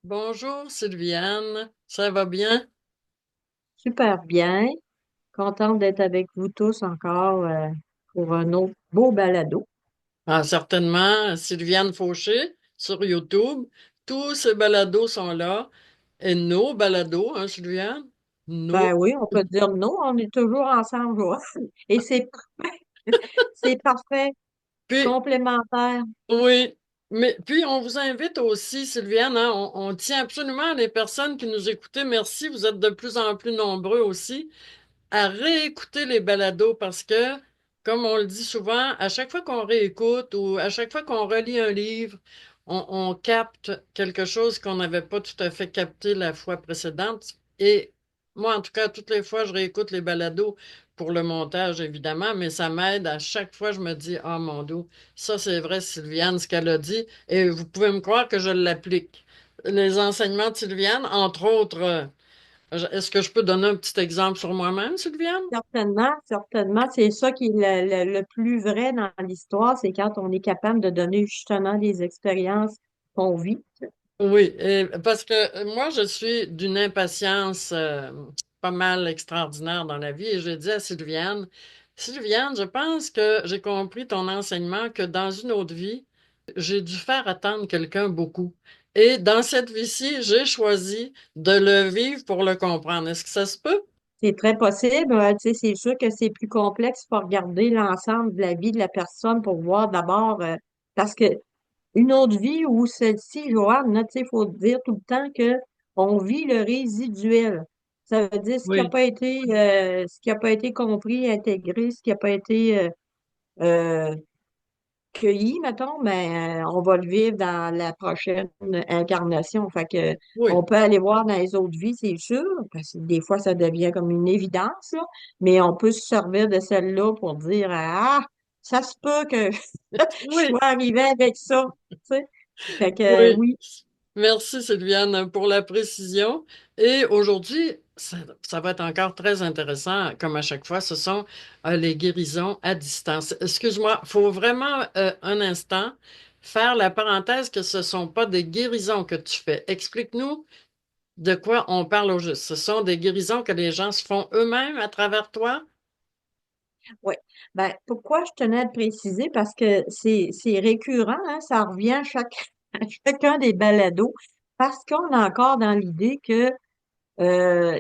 Bonjour Sylviane, ça va bien? Super bien. Contente d'être avec vous tous encore pour un autre beau balado. Ah, certainement, Sylviane Fauché sur YouTube. Tous ces balados sont là. Et nos balados, hein, Sylviane? Nos. Ben oui, on peut dire non, on est toujours ensemble, là. Et c'est parfait, Puis, complémentaire. oui, mais puis on vous invite aussi, Sylviane, hein, on tient absolument les personnes qui nous écoutaient. Merci, vous êtes de plus en plus nombreux aussi à réécouter les balados parce que, comme on le dit souvent, à chaque fois qu'on réécoute ou à chaque fois qu'on relit un livre, on capte quelque chose qu'on n'avait pas tout à fait capté la fois précédente. Et moi, en tout cas, toutes les fois, je réécoute les balados pour le montage, évidemment, mais ça m'aide à chaque fois, je me dis, ah mon Dieu, ça c'est vrai, Sylviane, ce qu'elle a dit, et vous pouvez me croire que je l'applique. Les enseignements de Sylviane, entre autres. Est-ce que je peux donner un petit exemple sur moi-même, Sylviane? Certainement, certainement. C'est ça qui est le plus vrai dans l'histoire, c'est quand on est capable de donner justement des expériences qu'on vit. Oui, parce que moi, je suis d'une impatience pas mal extraordinaire dans la vie et je dis à Sylviane, Sylviane, je pense que j'ai compris ton enseignement que dans une autre vie, j'ai dû faire attendre quelqu'un beaucoup. Et dans cette vie-ci, j'ai choisi de le vivre pour le comprendre. Est-ce que ça se peut? C'est très possible. Tu sais, c'est sûr que c'est plus complexe. Il faut regarder l'ensemble de la vie de la personne pour voir d'abord, parce que une autre vie ou celle-ci, Joanne, là, tu sais, il faut dire tout le temps que on vit le résiduel. Ça veut dire Oui, ce qui a pas été compris, intégré, ce qui a pas été euh, cueilli, mettons, mais on va le vivre dans la prochaine incarnation. Fait que on oui, peut aller voir dans les autres vies, c'est sûr, parce que des fois, ça devient comme une évidence, là, mais on peut se servir de celle-là pour dire ah, ça se peut que je oui, sois arrivé avec ça. Tu sais. Fait que oui. oui, Merci Sylviane pour la précision. Et aujourd'hui, ça va être encore très intéressant, comme à chaque fois, ce sont les guérisons à distance. Excuse-moi, il faut vraiment un instant faire la parenthèse que ce ne sont pas des guérisons que tu fais. Explique-nous de quoi on parle au juste. Ce sont des guérisons que les gens se font eux-mêmes à travers toi? oui. Ben, pourquoi je tenais à le préciser? Parce que c'est récurrent, hein, ça revient à à chacun des balados, parce qu'on est encore dans l'idée que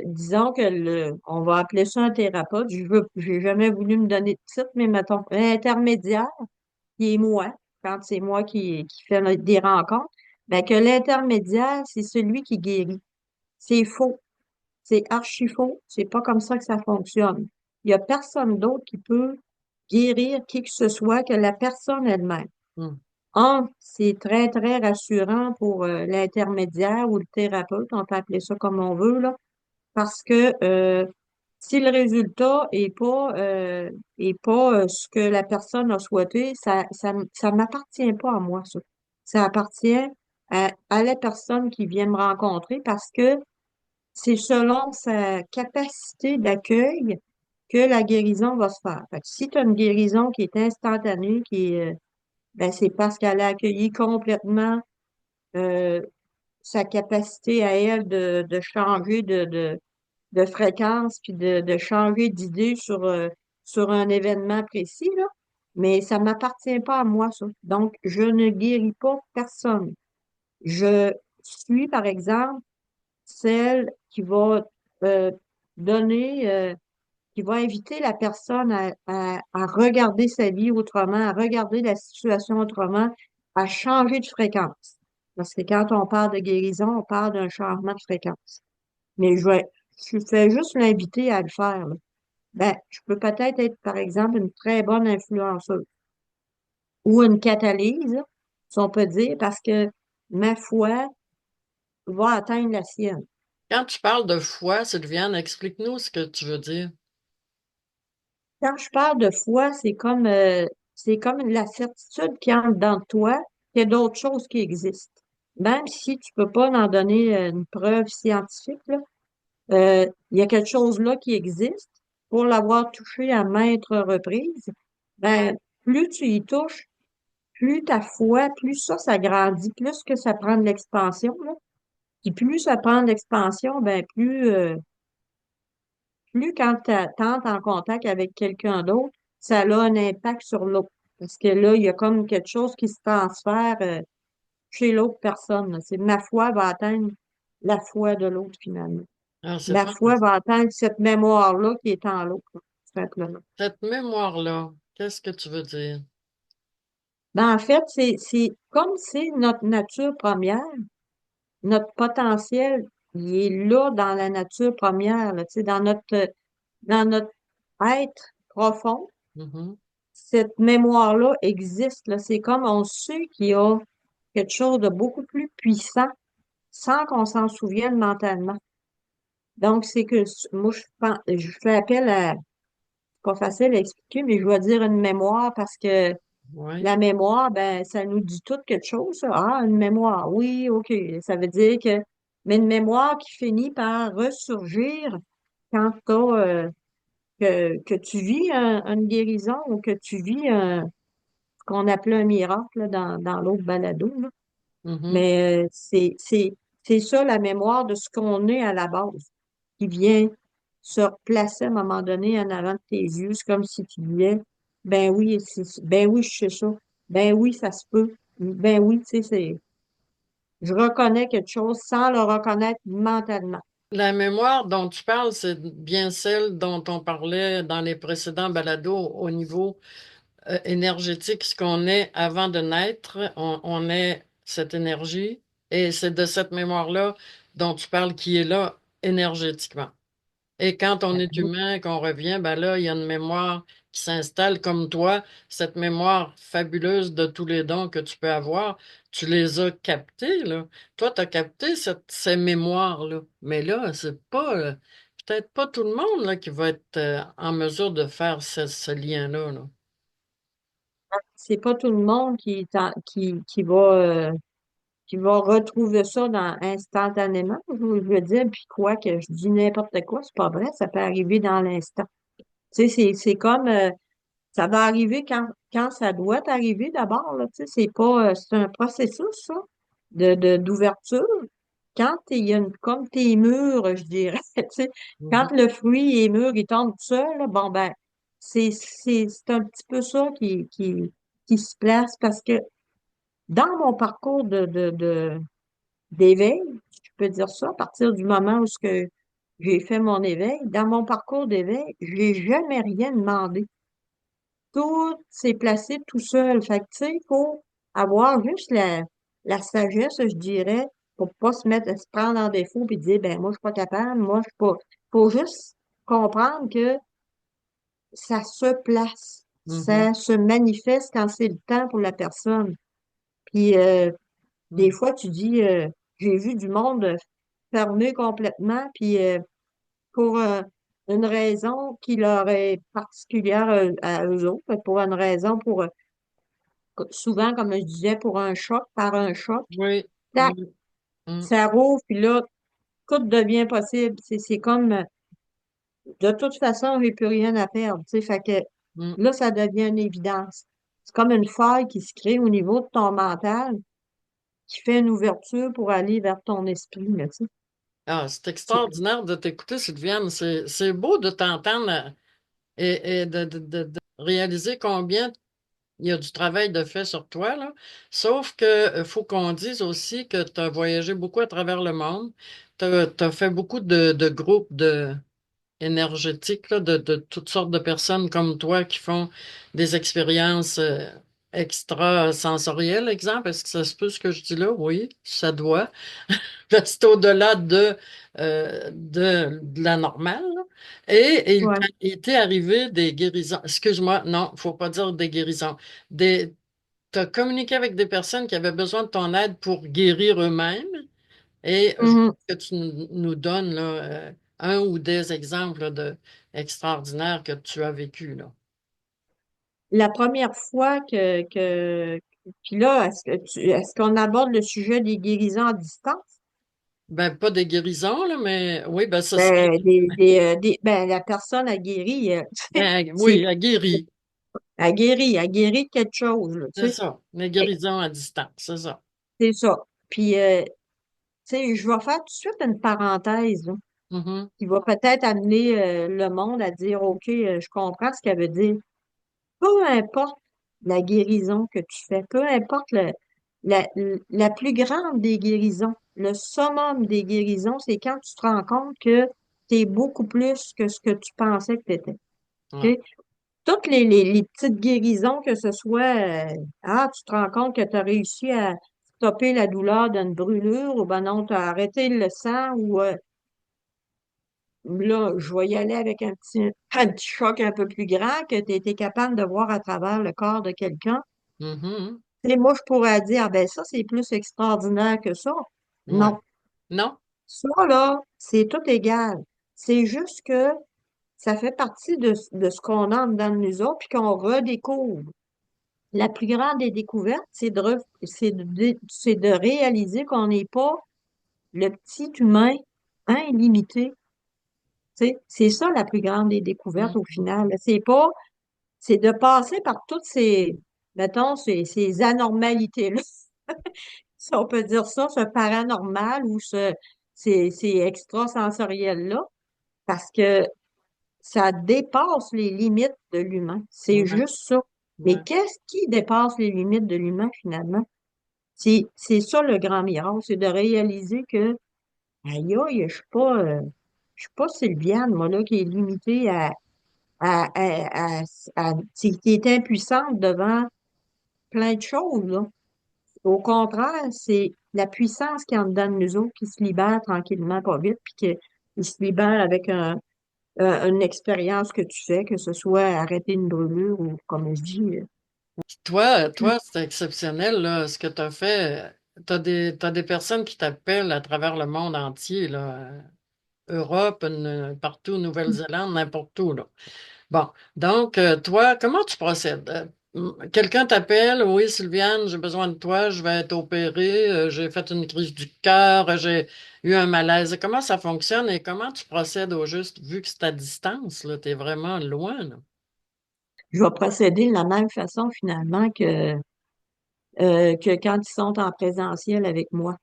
disons que on va appeler ça un thérapeute. J'ai jamais voulu me donner de titre, mais mettons, un intermédiaire, qui est moi, quand c'est moi qui fais des rencontres, ben que l'intermédiaire, c'est celui qui guérit. C'est faux. C'est archi faux. C'est pas comme ça que ça fonctionne. Il y a personne d'autre qui peut guérir qui que ce soit que la personne elle-même. Hmm. C'est très, très rassurant pour l'intermédiaire ou le thérapeute, on peut appeler ça comme on veut, là, parce que si le résultat est pas ce que la personne a souhaité, ça m'appartient pas à moi, ça. Ça appartient à la personne qui vient me rencontrer parce que c'est selon sa capacité d'accueil que la guérison va se faire. Fait que si tu as une guérison qui est instantanée, ben c'est parce qu'elle a accueilli complètement euh, sa capacité à elle de changer de fréquence puis de changer d'idée sur un événement précis, là. Mais ça m'appartient pas à moi, ça. Donc, je ne guéris pas personne. Je suis, par exemple, celle qui va euh, donner, qui va inviter la personne à regarder sa vie autrement, à regarder la situation autrement, à changer de fréquence. Parce que quand on parle de guérison, on parle d'un changement de fréquence. Mais je fais juste l'inviter à le faire, là. Ben, je peux peut-être être, par exemple, une très bonne influenceuse ou une catalyse, là, si on peut dire, parce que ma foi va atteindre la sienne. Quand tu parles de foi, Sylviane, explique-nous ce que tu veux dire. Quand je parle de foi, c'est comme la certitude qui entre dans toi qu'il y a d'autres choses qui existent. Même si tu peux pas en donner une preuve scientifique, là, il y a quelque chose là qui existe. Pour l'avoir touché à maintes reprises, ben, plus tu y touches, plus ta foi, plus ça grandit, plus que ça prend de l'expansion, là. Puis plus ça prend d'expansion, ben plus quand tu entres en contact avec quelqu'un d'autre, ça a un impact sur l'autre. Parce que là, il y a comme quelque chose qui se transfère chez l'autre personne, là. C'est ma foi va atteindre la foi de l'autre finalement. Ah, c'est Ma foi fantastique. va atteindre cette mémoire-là qui est en l'autre, là, tout simplement. Cette mémoire-là, qu'est-ce que tu veux dire? Ben, en fait, c'est comme c'est notre nature première, notre potentiel, il est là dans la nature première, là, tu sais, dans notre être profond. Mhm, Cette mémoire-là existe, là. C'est comme on sait qu'il y a quelque chose de beaucoup plus puissant sans qu'on s'en souvienne mentalement. Donc, c'est que moi, je fais appel à, c'est pas facile à expliquer, mais je dois dire une mémoire parce que oui. la mémoire, ben, ça nous dit tout quelque chose, ça. Ah, une mémoire, oui, OK. Ça veut dire que, mais une mémoire qui finit par ressurgir quand que tu vis une guérison ou que tu vis ce qu'on appelait un miracle là, dans l'autre balado, là. Mhm, Mais c'est ça la mémoire de ce qu'on est à la base, qui vient se replacer à un moment donné en avant de tes yeux. C'est comme si tu disais, ben oui, ben oui, je sais ça. Ben oui, ça se peut. Ben oui, tu sais, je reconnais quelque chose sans le reconnaître mentalement. la mémoire dont tu parles, c'est bien celle dont on parlait dans les précédents balados au niveau énergétique, ce qu'on est avant de naître, on est cette énergie et c'est de cette mémoire-là dont tu parles qui est là énergétiquement. Et quand on est humain, qu'on revient, ben là, il y a une mémoire qui s'installe comme toi, cette mémoire fabuleuse de tous les dons que tu peux avoir, tu les as captés, là. Toi, tu as capté ces mémoires-là. Mais là, c'est pas, peut-être pas tout le monde, là, qui va être en mesure de faire ce lien-là, là. C'est pas tout le monde qui va retrouver ça instantanément, je veux dire, puis quoi que je dis n'importe quoi, c'est pas vrai, ça peut arriver dans l'instant. Tu sais, c'est comme ça va arriver quand ça doit arriver d'abord, là, tu sais, c'est pas c'est un processus, ça, d'ouverture. Quand il y a comme tes mûrs, je dirais, tu sais, quand Mhm, le fruit est mûr, il tombe tout seul, là, bon ben, c'est un petit peu ça qui se place parce que dans mon parcours d'éveil, si je peux dire ça, à partir du moment où ce que j'ai fait mon éveil, dans mon parcours d'éveil, je n'ai jamais rien demandé. Tout s'est placé tout seul. Fait que, tu sais, il faut avoir juste la sagesse, je dirais, pour pas se mettre, se prendre en défaut et dire, ben, moi, je suis pas capable, moi, je suis pas. Faut juste comprendre que ça se place. mhm, Ça se manifeste quand c'est le temps pour la personne. Puis, des mhm. fois, tu dis, j'ai vu du monde fermé complètement, puis pour une raison qui leur est particulière à eux autres, pour une raison, souvent, comme je disais, pour un choc, par un choc, Oui, tac, oui. Mm, ça rouvre, puis là, tout devient possible. C'est comme, de toute façon, j'ai plus rien à perdre, tu sais, fait que mm. là, ça devient une évidence. C'est comme une faille qui se crée au niveau de ton mental, qui fait une ouverture pour aller vers ton esprit, là, tu sais. Ah, c'est C'est- extraordinaire de t'écouter, Sylviane. C'est beau de t'entendre et de réaliser combien il y a du travail de fait sur toi, là. Sauf que faut qu'on dise aussi que tu as voyagé beaucoup à travers le monde. Tu as fait beaucoup de groupes énergétiques, là, de toutes sortes de personnes comme toi qui font des expériences extrasensorielles, exemple. Est-ce que ça se peut ce que je dis là? Oui, ça doit. C'est au-delà de la normale, là. Et Ouais. il t'est arrivé des guérisons. Excuse-moi, non, faut pas dire des guérisons. Tu as communiqué avec des personnes qui avaient besoin de ton aide pour guérir eux-mêmes. Et je veux Mhm. que tu nous donnes là, un ou des exemples là, extraordinaires que tu as vécu là. La première fois puis là, est-ce qu'on aborde le sujet des guérisons à distance? Ben, pas des guérisons, là, mais oui, ben, ce serait. Ben, ben, la personne a guéri, Ben, c'est, oui, a guéri. a guéri de quelque chose, là, tu C'est sais. ça. Les Fait que guérisons à distance, c'est ça. c'est ça. Puis, sais, je vais faire tout de suite une parenthèse, là, Mhm. qui va peut-être amener le monde à dire, OK, je comprends ce qu'elle veut dire. Peu importe la guérison que tu fais, peu importe la, la plus grande des guérisons, le summum des guérisons, c'est quand tu te rends compte que tu es beaucoup plus que ce que tu pensais que tu étais. Ouais. OK? Toutes les petites guérisons, que ce soit, tu te rends compte que tu as réussi à stopper la douleur d'une brûlure, ou ben non, tu as arrêté le sang, ou là, je vais y aller avec un petit choc un peu plus grand que tu été capable de voir à travers le corps de quelqu'un. Mhm. Tu sais, moi, je pourrais dire, ah ben ça, c'est plus extraordinaire que ça. Ouais. Non. Non? Ça, là, c'est tout égal. C'est juste que ça fait partie de ce qu'on a dans nous autres, puis qu'on redécouvre. La plus grande des découvertes, c'est de réaliser qu'on n'est pas le petit humain illimité. Tu sais, c'est ça la plus grande des découvertes au Mhm. final. C'est pas, c'est de passer par toutes mettons, ces anormalités-là, si on peut dire ça, ce paranormal ou ces extrasensoriels-là, parce que ça dépasse les limites de l'humain. C'est Ouais. juste ça. Mais Ouais. qu'est-ce qui dépasse les limites de l'humain finalement? C'est ça le grand miracle, c'est de réaliser que, aïe, aïe, je suis pas Sylviane, moi, là, qui est limitée à, à, qui est impuissante devant plein de choses, là. Au contraire, c'est la puissance qui en dedans de nous autres qui se libère tranquillement, pas vite, puis qui se libère avec une expérience que tu fais, que ce soit arrêter une brûlure ou, comme je dis, Toi, c'est exceptionnel, là, ce que tu as fait. T'as des personnes qui t'appellent à travers le monde entier, là. Europe, partout, Nouvelle-Zélande, n'importe où, là. Bon, donc, toi, comment tu procèdes? Quelqu'un t'appelle, oui, Sylviane, j'ai besoin de toi, je vais être opérée, j'ai fait une crise du cœur, j'ai eu un malaise. Comment ça fonctionne et comment tu procèdes au juste, vu que c'est à distance, là, t'es vraiment loin, là. je vais procéder de la même façon finalement que quand ils sont en présentiel avec moi.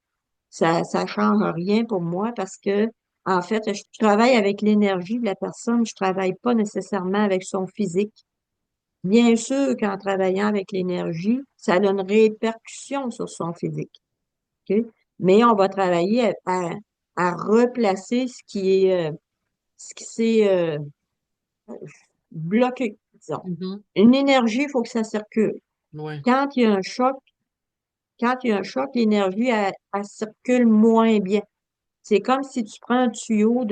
Ça change rien pour moi parce que, en fait, je travaille avec l'énergie de la personne, je travaille pas nécessairement avec son physique. Bien sûr qu'en travaillant avec l'énergie, ça a une répercussion sur son physique. OK? Mais on va travailler à replacer ce qui s'est bloqué, disons. Mhm. Une énergie, il faut que ça circule. Oui. Quand il y a un choc, l'énergie, elle circule moins bien. C'est comme si tu prends un tuyau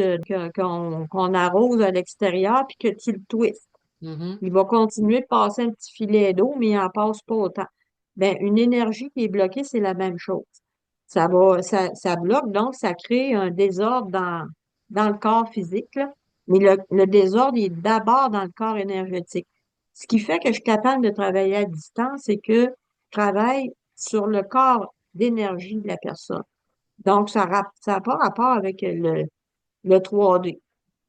qu'on arrose à l'extérieur puis que tu le twistes. Mhm. Il va continuer de passer un petit filet d'eau, mais il n'en passe pas autant. Ben, une énergie qui est bloquée, c'est la même chose. Ça bloque, donc ça crée un désordre dans le corps physique, là. Mais le désordre il est d'abord dans le corps énergétique. Ce qui fait que je suis capable de travailler à distance, c'est que je travaille sur le corps d'énergie de la personne. Donc, ça n'a pas rapport avec le 3D.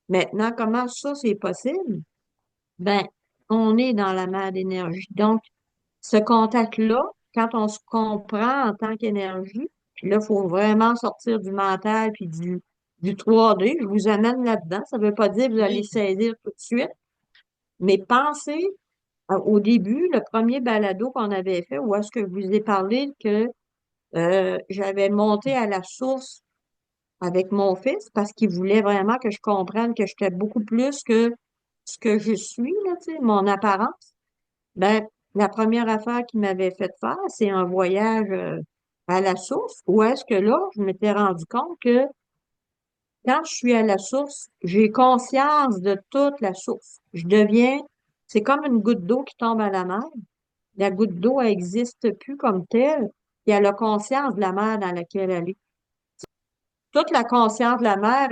Maintenant, comment ça, c'est possible? Ben, on est dans la mer d'énergie. Donc, ce contact-là, quand on se comprend en tant qu'énergie, puis là, il faut vraiment sortir du mental puis du 3D. Je vous amène là-dedans. Ça ne veut pas dire que vous allez Oui. saisir tout de suite, mais pensez au début, le premier balado qu'on avait fait, où est-ce que je vous ai parlé que j'avais monté à la source avec mon fils parce qu'il voulait vraiment que je comprenne que j'étais beaucoup plus que ce que je suis, là, tu sais, mon apparence. Ben, la première affaire qu'il m'avait fait faire, c'est un voyage à la source, où est-ce que là, je m'étais rendu compte que quand je suis à la source, j'ai conscience de toute la source. C'est comme une goutte d'eau qui tombe à la mer. La goutte d'eau, elle n'existe plus comme telle, et elle a conscience de la mer dans laquelle elle est. Toute la conscience de la mer,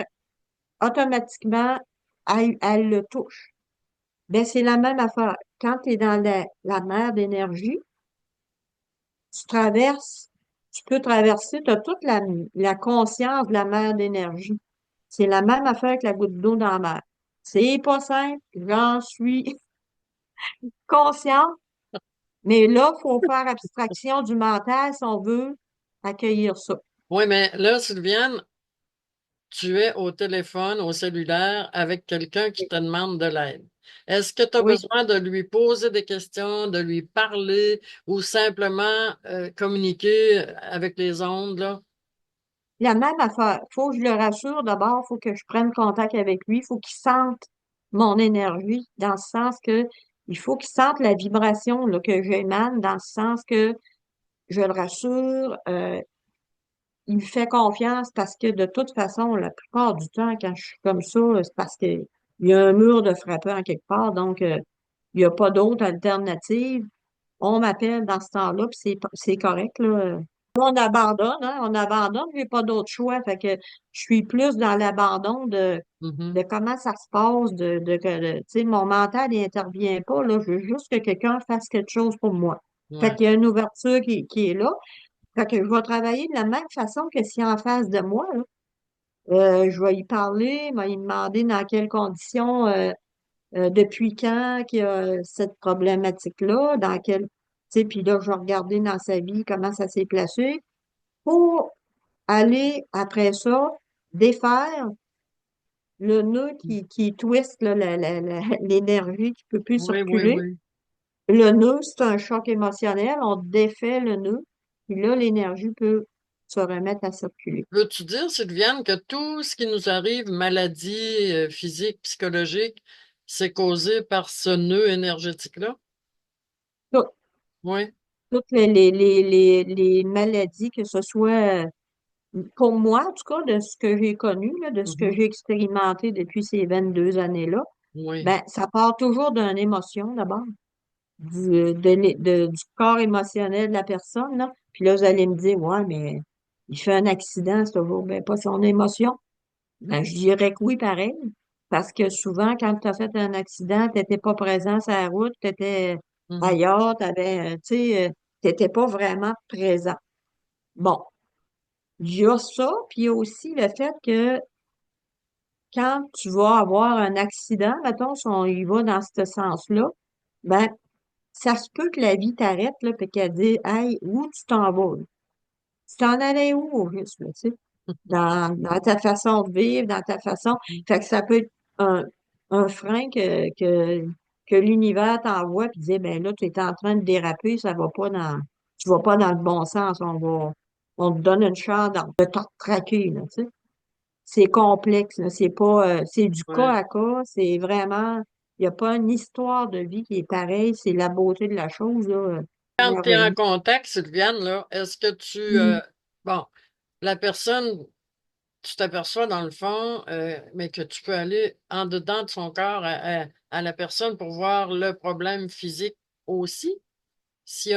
automatiquement, elle le touche. Ben, c'est la même affaire. Quand tu es dans la mer d'énergie, tu traverses, tu peux traverser, tu as toute la conscience de la mer d'énergie. C'est la même affaire que la goutte d'eau dans la mer. C'est pas simple, j'en suis consciente, mais là, il faut faire abstraction du mental si on veut accueillir ça. Oui, mais là, Sylviane, tu es au téléphone, au cellulaire, avec quelqu'un qui te demande de l'aide. Est-ce que tu as Oui. besoin de lui poser des questions, de lui parler ou simplement communiquer avec les ondes, là? La même affaire. Faut que je le rassure d'abord, faut que je prenne contact avec lui, faut qu'il sente mon énergie, dans le sens que il faut qu'il sente la vibration là, que j'émane, dans le sens que je le rassure, il me fait confiance parce que de toute façon, la plupart du temps, quand je suis comme ça, c'est parce que il y a un mur de frappeur en quelque part, donc il n'y a pas d'autre alternative. On m'appelle dans ce temps-là, puis c'est correct, là. On abandonne, hein, on abandonne, j'ai pas d'autre choix. Fait que je suis plus dans l'abandon de Mhm. comment ça se passe, tu sais, mon mental, il intervient pas, là. Je veux juste que quelqu'un fasse quelque chose pour moi. Fait Ouais. qu'il y a une ouverture qui est là. Fait que je vais travailler de la même façon que s'il est en face de moi, là. Je vais y parler, il va y demander dans quelles conditions, depuis quand qu'il y a cette problématique-là, dans quel, tu sais, puis là, je vais regarder dans sa vie comment ça s'est placé pour aller, après ça, défaire le nœud qui twiste là, l'énergie qui peut plus Oui, oui, circuler. oui. Le nœud, c'est un choc émotionnel. On défait le nœud, puis là, l'énergie peut se remettre à circuler. Veux-tu dire, Sylviane, que tout ce qui nous arrive, maladie physique, psychologique, c'est causé par ce nœud énergétique-là? Tout- Oui. Toutes les maladies, que ce soit, pour moi, en tout cas, de ce que j'ai connu, là, de ce que Mhm. j'ai expérimenté depuis ces 22 années-là, Oui. ben, ça part toujours d'une émotion d'abord. Du corps émotionnel de la personne, là. Puis là, vous allez me dire, ouais, mais il fait un accident, c'est toujours ben, pas son émotion. Ben, je dirais que oui, pareil. Parce que souvent, quand tu as fait un accident, tu n'étais pas présent sur la route, tu étais Mhm. ailleurs, tu sais, t'étais pas vraiment présent. Bon, il y a ça, puis il y a aussi le fait que quand tu vas avoir un accident, mettons, si on y va dans ce sens-là, ben, ça se peut que la vie t'arrête, là, puis qu'elle dise, hey, où tu t'en vas, là? Tu t'en allais où, au juste, là, tu sais? Dans ta façon de vivre, dans ta façon. Fait que ça peut être un, un frein que l'univers t'envoie, puis dire, ben là, tu es en train de déraper, ça va pas tu vas pas dans le bon sens, on te donne une chance de te traquer, là, tu sais. C'est complexe, là, c'est pas, c'est du cas Oui. à cas, c'est vraiment, il n'y a pas une histoire de vie qui est pareille, c'est la beauté de la chose, là, Quand tu es en merveilleux. contact, Sylviane, là, est-ce que bon, la personne, tu t'aperçois dans le fond, mais que tu peux aller en dedans de son corps à la personne pour voir le problème physique aussi? Si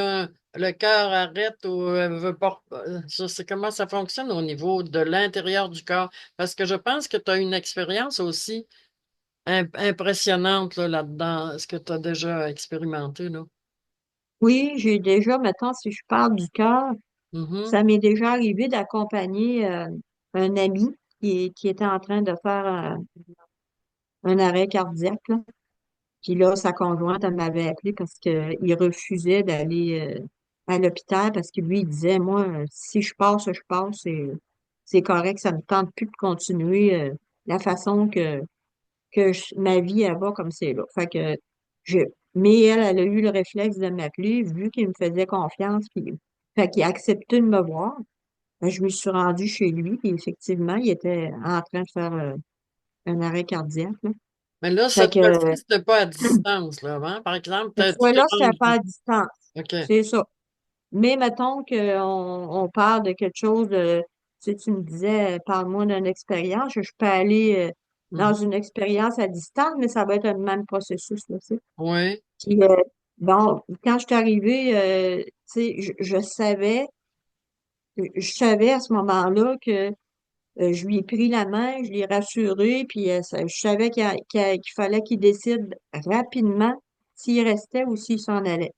le cœur arrête ou veut pas, ça, c'est comment ça fonctionne au niveau de l'intérieur du corps? Parce que je pense que tu as une expérience aussi impressionnante là, là-dedans, ce que tu as déjà expérimenté, là. Oui, j'ai déjà, maintenant, si je parle du cœur, Mhm. ça m'est déjà arrivé d'accompagner un ami qui était en train de faire un arrêt cardiaque, là. Puis là, sa conjointe, elle m'avait appelé parce qu'il refusait d'aller à l'hôpital parce que lui, il disait, moi, si je passe, je passe, c'est correct, ça me tente plus de continuer la façon ma vie, elle va comme c'est là. Fait que je, mais elle a eu le réflexe de m'appeler, vu qu'il me faisait confiance, puis, fait qu'il a accepté de me voir. Ben, je me suis rendue chez lui, puis effectivement, il était en train de faire un arrêt cardiaque, là. Mais là, Fait cette que fois-ci, c'était pas à distance, là, hein? Par exemple, cette tu t'es fois-là, c'était pas rendu. à distance. OK. C'est ça. Mais mettons qu'on parle de quelque chose de, si tu me disais, parle-moi d'une expérience, je peux aller dans Mhm. une expérience à distance, mais ça va être le même processus, là, tu sais. Oui. Puis, bon, quand je suis arrivée, tu sais, je savais à ce moment-là que je lui ai pris la main, je l'ai rassuré, puis je savais qu'il fallait qu'il décide rapidement s'il restait ou s'il s'en allait.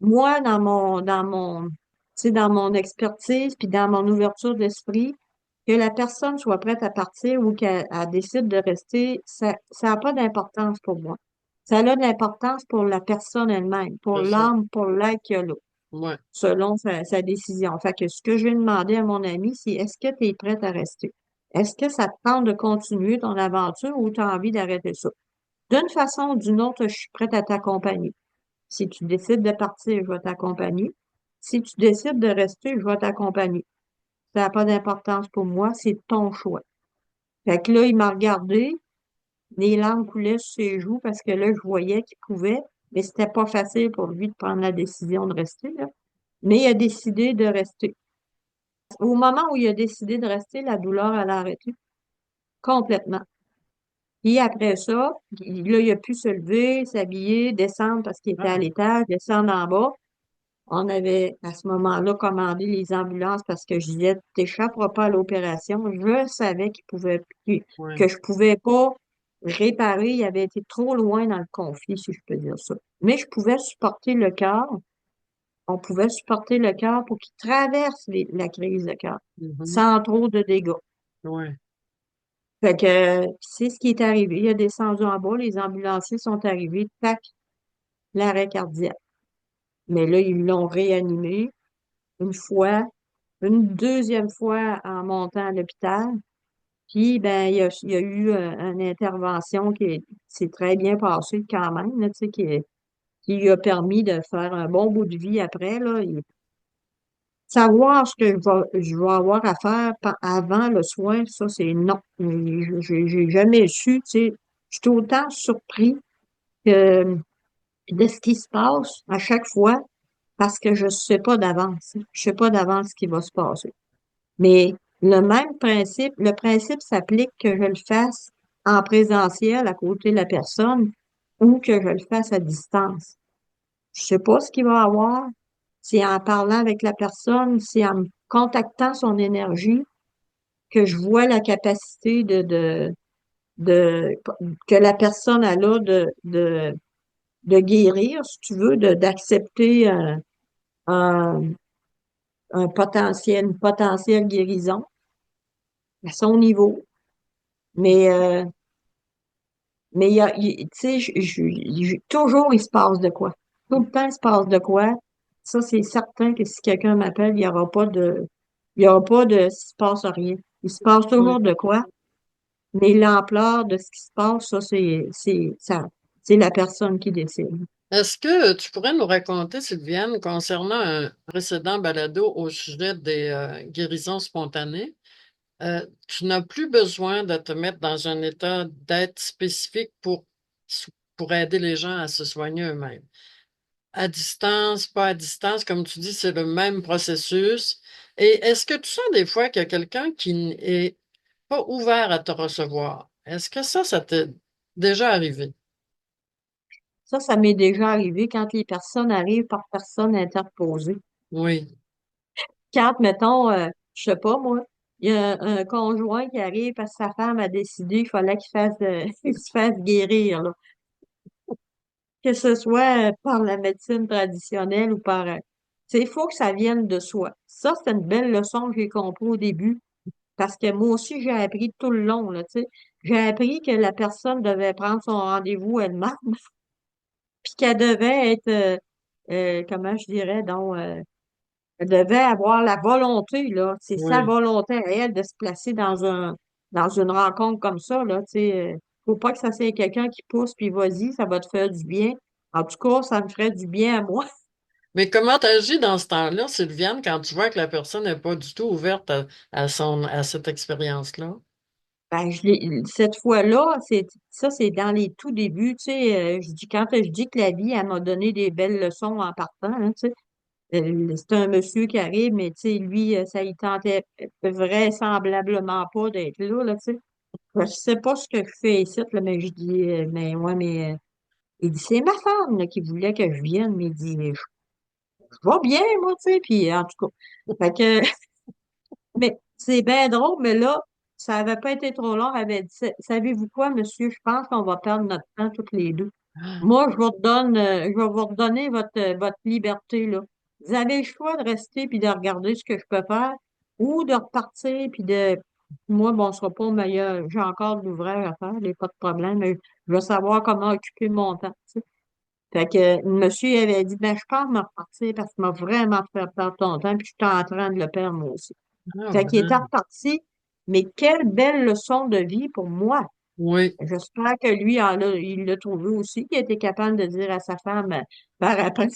Moi, tu sais, dans mon expertise, puis dans mon ouverture d'esprit, que la personne soit prête à partir ou qu'elle décide de rester, ça n'a pas d'importance pour moi. Ça a de l'importance pour la personne elle-même, pour C'est ça. l'âme, pour l'être qu'il y a là. ouais, selon sa décision. Fait que ce que je vais demander à mon ami, c'est est-ce que tu es prête à rester? Est-ce que ça te tente de continuer ton aventure ou tu as envie d'arrêter ça? D'une façon ou d'une autre, je suis prête à t'accompagner. Si tu décides de partir, je vais t'accompagner. Si tu décides de rester, je vais t'accompagner. Ça n'a pas d'importance pour moi, c'est ton choix. Fait que là, il m'a regardé, les larmes coulaient sur ses joues parce que là, je voyais qu'il pouvait, mais c'était pas facile pour lui de prendre la décision de rester, là. Mais il a décidé de rester. Au moment où il a décidé de rester, la douleur, elle a arrêté complètement. Et après ça, là, il a pu se lever, s'habiller, descendre parce qu'il était à ah, l'étage, descendre en bas. On avait à ce moment-là commandé les ambulances parce que je disais, t'échapperas pas à l'opération. Je savais ouais, que je pouvais pas réparer. Il avait été trop loin dans le conflit, si je peux dire ça. Mais je pouvais supporter le cœur. On pouvait supporter le cœur pour qu'il traverse la crise de cœur mhm, sans trop de dégâts. ouais, Fait que c'est ce qui est arrivé. Il a descendu en bas, les ambulanciers sont arrivés, tac, l'arrêt cardiaque. Mais là, ils l'ont réanimé une fois, une deuxième fois en montant à l'hôpital. Puis, ben, il y a eu une intervention s'est très bien passée quand même, là, tu sais, qui lui a permis de faire un bon bout de vie après, là. Savoir ce que je vais avoir à faire avant le soin, ça, c'est non. J'ai jamais su, tu sais. Je suis autant surpris que de ce qui se passe à chaque fois parce que je sais pas d'avance. Je sais pas d'avance ce qui va se passer. Mais le principe s'applique que je le fasse en présentiel à côté de la personne ou que je le fasse à distance. Je sais pas ce qu'il va avoir. C'est en parlant avec la personne, c'est en contactant son énergie que je vois la capacité de que la personne a là de guérir, si tu veux, d'accepter un, une potentielle guérison à son niveau. Mais tu sais, toujours il se passe de quoi. Tout le temps il se passe de quoi. Ça, c'est certain que si quelqu'un m'appelle, il y aura pas de, s'il se passe rien. Il se passe ouais. toujours de quoi. Mais l'ampleur de ce qui se passe, ça, c'est la personne qui décide. Est-ce que tu pourrais nous raconter, Sylviane, concernant un précédent balado au sujet des guérisons spontanées, tu n'as plus besoin de te mettre dans un état d'aide spécifique pour aider les gens à se soigner eux-mêmes. À distance, pas à distance, comme tu dis, c'est le même processus. Et est-ce que tu sens des fois qu'il y a quelqu'un qui n'est pas ouvert à te recevoir? Est-ce que ça t'est déjà arrivé? Ça m'est déjà arrivé quand les personnes arrivent par personne interposée. Oui, Quand, mettons, je sais pas, moi, il y a un conjoint qui arrive parce que sa femme a décidé qu'il fallait qu'il fasse, qu'il se fasse guérir, là. Que ce soit par la médecine traditionnelle ou par... tu sais, il faut que ça vienne de soi. Ça, c'est une belle leçon que j'ai compris au début, parce que moi aussi, j'ai appris tout le long, là, tu sais. J'ai appris que la personne devait prendre son rendez-vous elle-même, puis qu'elle devait être, comment je dirais, donc, elle devait avoir la volonté, là. C'est sa oui. volonté à elle de se placer dans une rencontre comme ça, là. Tu sais, faut pas que ça soit quelqu'un qui pousse puis vas-y, ça va te faire du bien. En tout cas, ça me ferait du bien à moi. Mais comment tu agis dans ce temps-là, Sylviane, quand tu vois que la personne n'est pas du tout ouverte à cette expérience-là? Ben, cette fois-là, c'est dans les tout débuts, tu sais, quand je dis que la vie, elle m'a donné des belles leçons en partant, hein, tu sais. C'est un monsieur qui arrive, mais tu sais, lui, ça il tentait vraisemblablement pas d'être là, tu sais. Je sais pas ce que je fais ici, là, mais je dis, mais ouais, mais il dit, c'est ma femme là, qui voulait que je vienne, mais il dit, je vais bien, moi, tu sais, puis en tout cas. Fait que, mais c'est bien drôle, mais là, ça avait pas été trop long, elle avait dit, savez-vous quoi, monsieur, je pense qu'on va perdre notre temps toutes les deux. Moi, je vais vous redonner votre liberté, là. Vous avez le choix de rester puis de regarder ce que je peux faire ou de repartir puis moi, bon, ce sera pas meilleur. J'ai encore de l'ouvrage à faire, il n'y a pas de problème, mais je veux savoir comment occuper mon temps, tu sais. Fait que le monsieur il avait dit, ben, je pars me repartir parce que m'a vraiment fait perdre ton temps, puis je suis en train de le perdre moi aussi. Ah, Fait qu'il était ben, reparti, mais quelle belle leçon de vie pour moi. oui. J'espère que lui, il l'a trouvé aussi, qu'il était capable de dire à sa femme par après,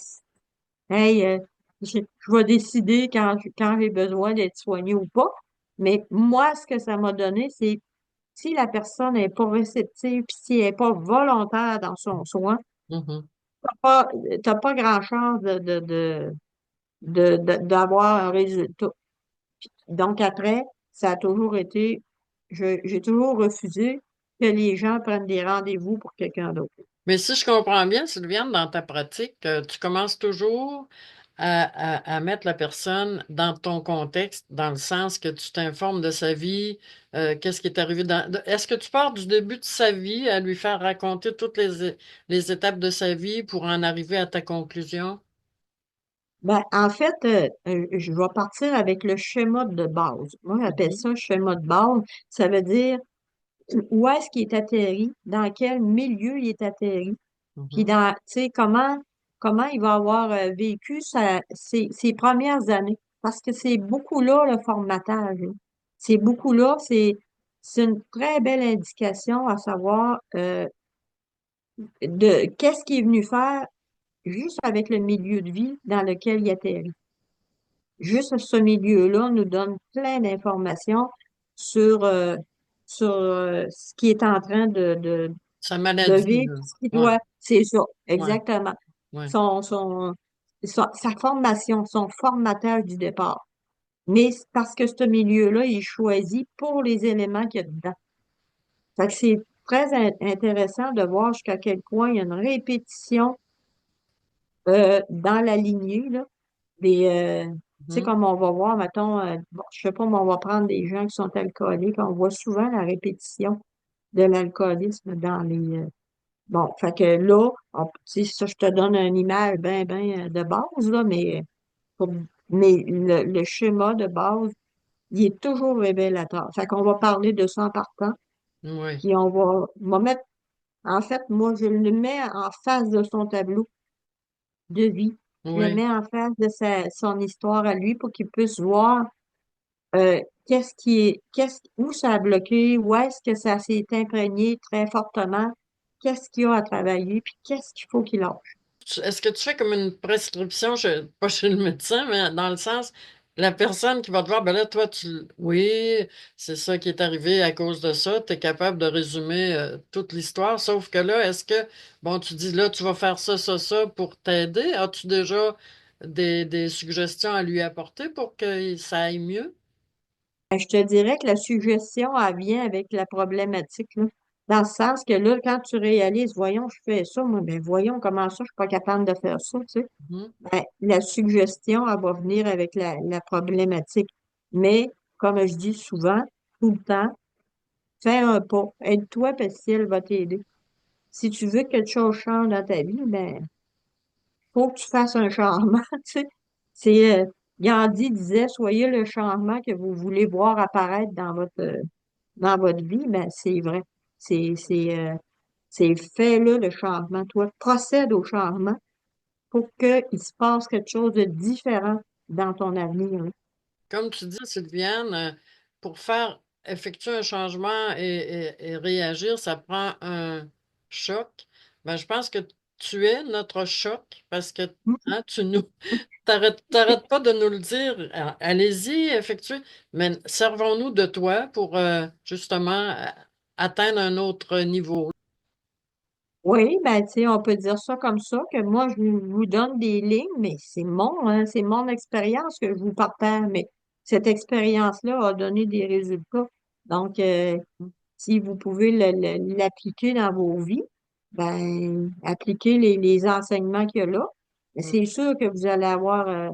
hey, je vais décider quand j'ai besoin d'être soigné ou pas. Mais moi, ce que ça m'a donné, c'est si la personne n'est pas réceptive, puis si elle n'est pas volontaire dans son soin, Mhm. t'as pas, t'as pas grand-chance d'avoir un résultat. Donc après, ça a toujours été, j'ai toujours refusé que les gens prennent des rendez-vous pour quelqu'un d'autre. Mais si je comprends bien, Sylviane, dans ta pratique, tu commences toujours à mettre la personne dans ton contexte, dans le sens que tu t'informes de sa vie, qu'est-ce qui est arrivé Est-ce que tu pars du début de sa vie à lui faire raconter toutes les étapes de sa vie pour en arriver à ta conclusion? Ben, en fait, je vais partir avec le schéma de base. Moi, j'appelle Mhm, ça schéma de base. Ça veut dire où est-ce qu'il est atterri, dans quel milieu il est atterri, puis mhm. dans, tu sais, comment il va avoir vécu ses premières années. Parce que c'est beaucoup là le formatage, là. C'est beaucoup là, c'est une très belle indication à savoir de qu'est-ce qu'il est venu faire juste avec le milieu de vie dans lequel il atterrit. Juste ce milieu-là nous donne plein d'informations sur, ce qui est en train Sa de maladie, vivre, là. ce qu'il Ouais, doit, c'est ça, ouais, exactement. ouais. Sa formation, son formatage du départ. Mais c'est parce que ce milieu-là, il est choisi pour les éléments qu'il y a dedans. Fait que c'est très intéressant de voir jusqu'à quel point il y a une répétition dans la lignée, là, tu sais, Mhm, comme on va voir, mettons, bon, je sais pas, mais on va prendre des gens qui sont alcooliques, on voit souvent la répétition de l'alcoolisme dans bon, fait que là, tu sais, ça, je te donne une image ben de base, là, pour- mais le schéma de base, il est toujours révélateur. Fait qu'on va parler de ça en partant, oui, puis on va mettre, en fait, moi, je le mets en face de son tableau de vie. Je le oui. mets en face de son histoire à lui pour qu'il puisse voir où ça a bloqué, où est-ce que ça s'est imprégné très fortement, qu'est-ce qu'il y a à travailler, puis qu'est-ce qu'il faut qu'il lâche. Est-ce que tu fais comme une prescription, pas chez le médecin, mais dans le sens, la personne qui va te voir, ben là, toi, oui, c'est ça qui est arrivé à cause de ça, tu es capable de résumer toute l'histoire, sauf que là, est-ce que, bon, tu dis, là, tu vas faire ça pour t'aider, as-tu déjà des suggestions à lui apporter pour que ça aille mieux? Je te dirais que la suggestion, elle vient avec la problématique, là. Dans le sens que là, quand tu réalises, voyons, je fais ça, moi, ben voyons comment ça, je suis pas capable de faire ça, tu sais. Mhm. Ben, la suggestion, elle va venir avec la problématique. Mais, comme je dis souvent, tout le temps, fais un pas. Aide-toi parce qu'elle va t'aider. Si tu veux que quelque chose change dans ta vie, ben, faut que tu fasses un changement, tu sais. Gandhi disait, soyez le changement que vous voulez voir apparaître dans votre vie, ben, c'est vrai. C'est, c'est, euh, c'est fais-le le changement. Toi, procède au changement pour qu'il se passe quelque chose de différent dans ton avenir, là. Comme tu dis, Sylviane, pour faire effectuer un changement et réagir, ça prend un choc. Ben, je pense que tu es notre choc parce que hein, t'arrêtes pas de nous le dire. Allez-y, effectuez, mais servons-nous de toi pour justement atteindre un autre niveau. Oui, ben, tu sais, on peut dire ça comme ça, que moi, je vous donne des lignes, mais c'est mon expérience que je vous partage, mais cette expérience-là a donné des résultats. Donc, si vous pouvez l'appliquer dans vos vies, ben, appliquez les enseignements qu'il y a là. Mais c'est sûr que vous allez avoir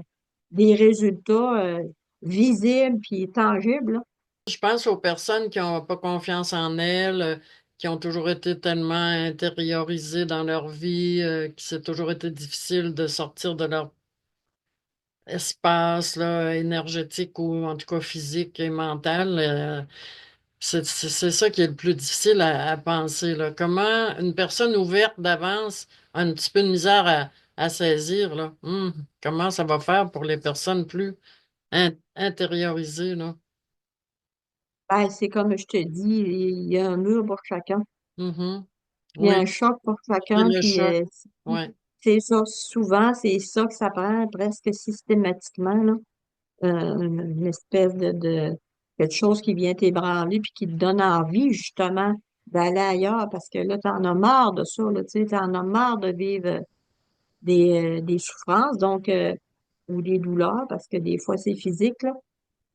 des résultats visibles puis tangibles, là. Je pense aux personnes qui n'ont pas confiance en elles, qui ont toujours été tellement intériorisées dans leur vie, que c'est toujours été difficile de sortir de leur espace là, énergétique ou en tout cas physique et mental. C'est ça qui est le plus difficile à penser, là. Comment une personne ouverte d'avance a un petit peu de misère à saisir, là. Comment ça va faire pour les personnes plus intériorisées, là? Ben, c'est comme je te dis, il y a un mur pour chacun. Mhm. Il y a un Oui, choc pour c'est chacun, le puis choc. Ouais. c'est ça, souvent, c'est ça que ça prend presque systématiquement, là. Une espèce de quelque chose qui vient t'ébranler puis qui te donne envie, justement, d'aller ailleurs, parce que là, t'en as marre de ça, là, tu sais, t'en as marre de vivre des souffrances, donc, ou des douleurs, parce que des fois, c'est physique, là.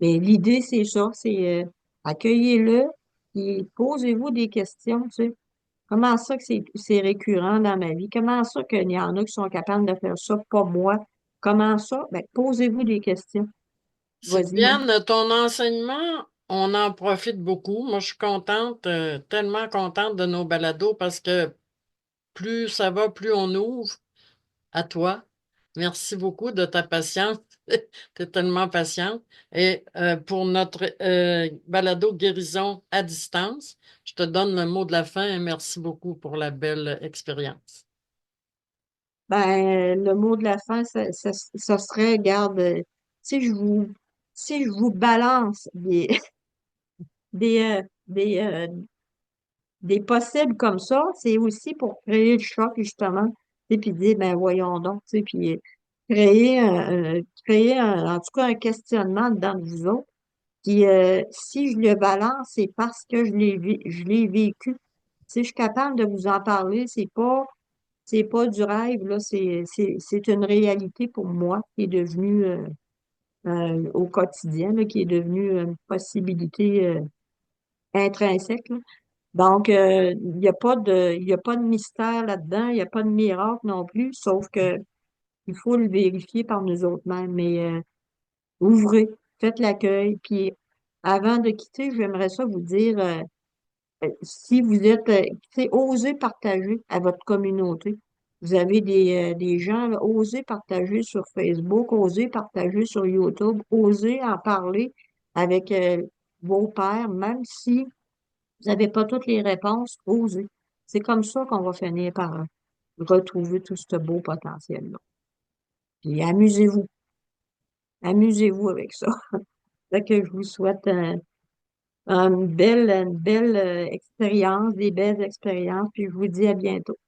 Mais l'idée, c'est ça, c'est accueillez-le, et posez-vous des questions, tu sais. Comment ça que c'est récurrent dans ma vie? Comment ça qu'il y en a qui sont capables de faire ça, pas moi? Comment ça? Ben, posez-vous des questions. Vas-y, là. Sylviane, ton enseignement, on en profite beaucoup. Moi, je suis contente, tellement contente de nos balados parce que plus ça va, plus on ouvre. À toi. Merci beaucoup de ta patience. Tu es tellement patiente. Et pour notre balado guérison à distance, je te donne le mot de la fin et merci beaucoup pour la belle expérience. Ben, le mot de la fin, ça serait, regarde, si je vous, si je vous balance des, euh, des, euh, des possibles comme ça, c'est aussi pour créer le choc, justement, et puis dire, ben, voyons donc, tu sais, puis en tout cas, un questionnement dedans de vous autres. Puis, si je le balance, c'est parce que je l'ai vécu. Si je suis capable de vous en parler, c'est pas du rêve, là, c'est une réalité pour moi qui est devenue au quotidien, là, qui est devenue une possibilité intrinsèque, là. Donc, il y a pas de mystère là-dedans, il n'y a pas de miracle non plus, sauf que il faut le vérifier par nous autres mêmes. Mais ouvrez, faites l'accueil, puis avant de quitter, j'aimerais ça vous dire, si vous êtes, tu sais, osez partager à votre communauté. Vous avez des gens, là, osez partager sur Facebook, osez partager sur YouTube, osez en parler avec vos pairs, même si vous n'avez pas toutes les réponses, osez. C'est comme ça qu'on va finir par retrouver tout ce beau potentiel-là. Puis amusez-vous avec ça. Fait que je vous souhaite une belle expérience, des belles expériences, puis je vous dis à bientôt.